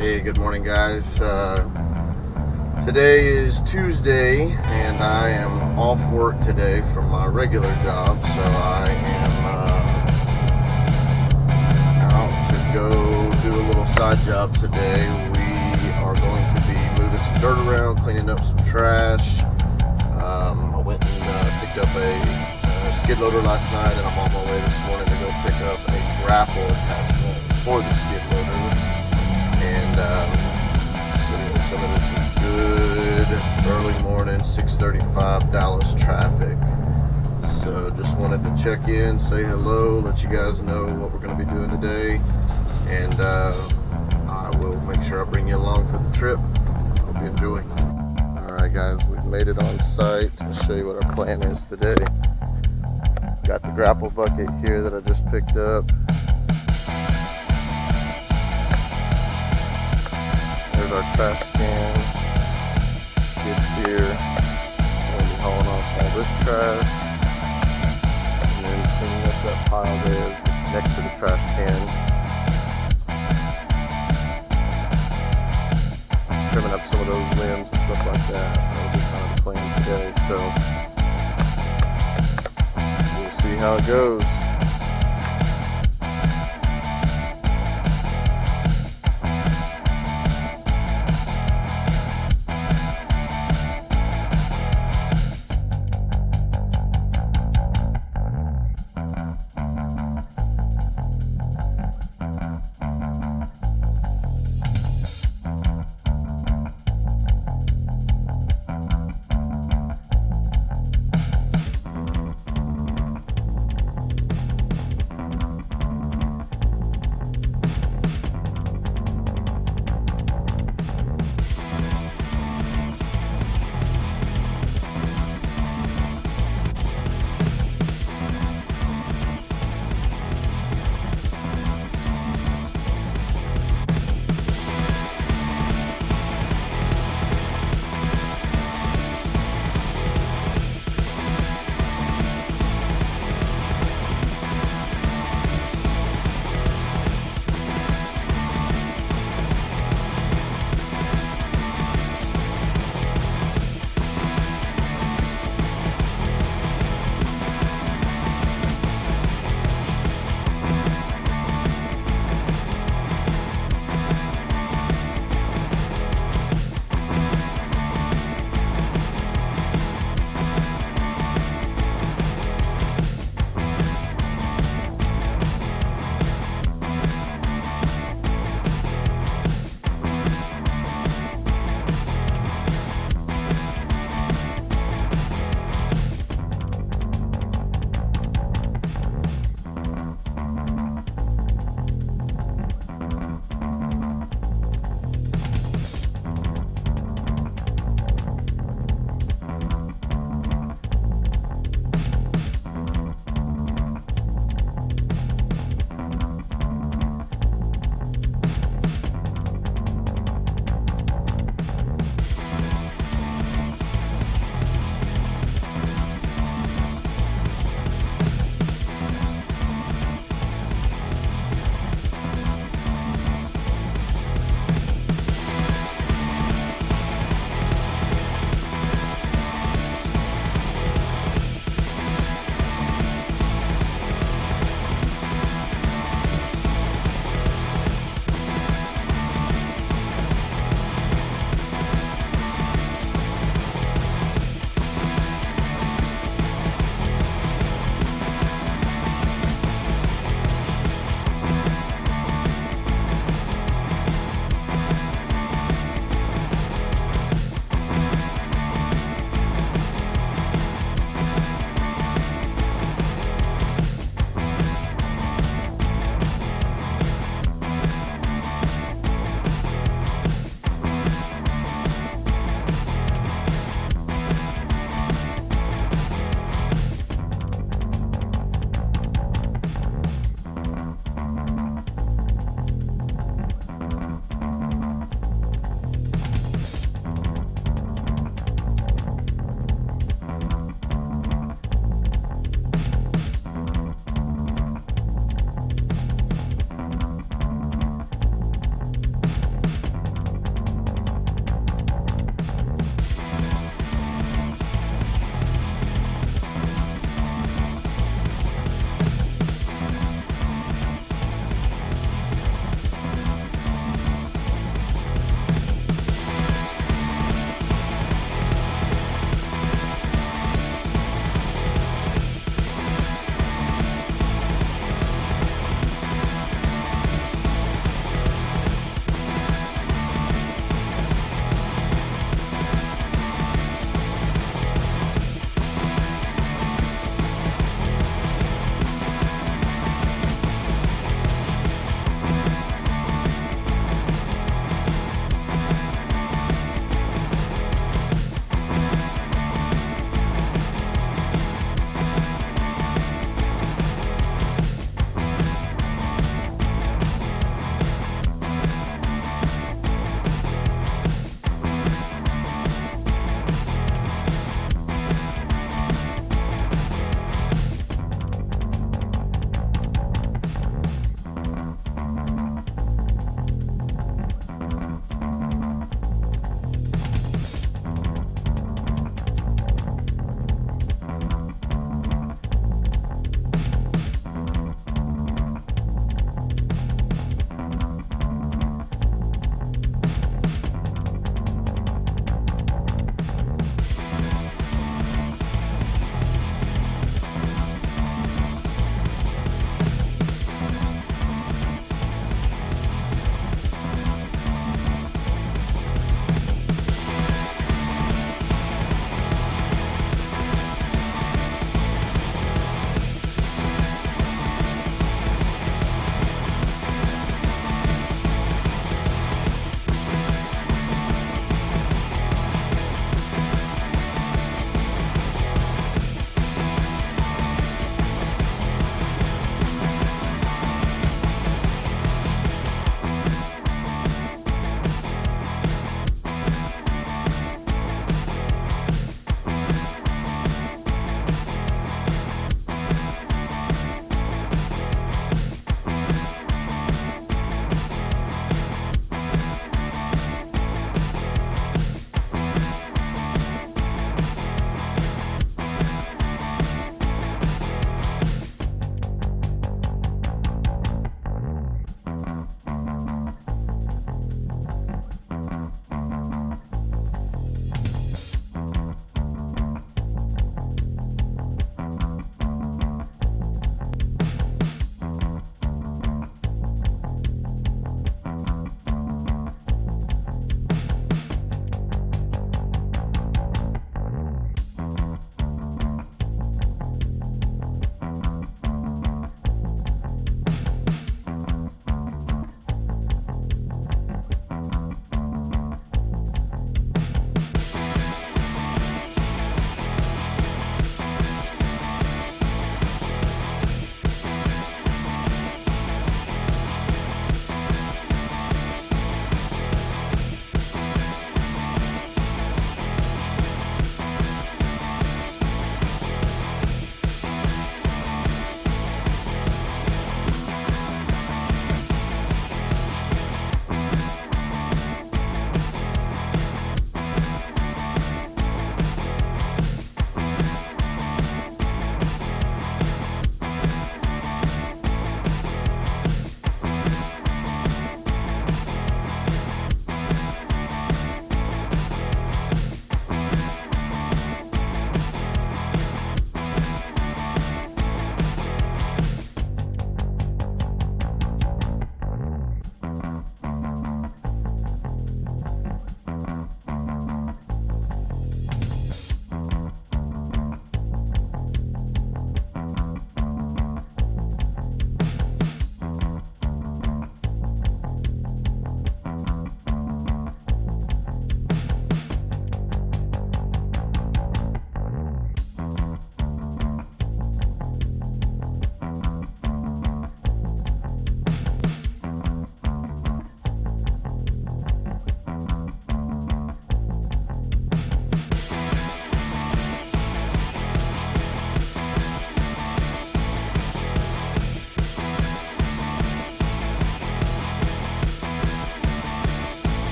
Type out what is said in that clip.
Hey, good morning, guys. Today is Tuesday, and I am off work today from my regular job, so I am out to go do a little side job today. We are going to be moving some dirt around, cleaning up some trash. I went and picked up a skid loader last night, and I'm on my way this morning to go pick up a grapple attachment for the skid loader. And so some of this is good early morning 6:35 Dallas traffic. So just wanted to check in, say hello, let you guys know what we're going to be doing today, and I will make sure I bring you along for the trip. Hope you enjoy. Alright guys, we've made it on site. I'll show you what our plan is today. Got the grapple bucket here that I just picked up. There's our trash can, skid steer. I'm going to be hauling off all this trash and then cleaning up that pile there next to the trash can. Trimming up some of those limbs and stuff like that. That'll be kind of the plan today. So we'll see how it goes.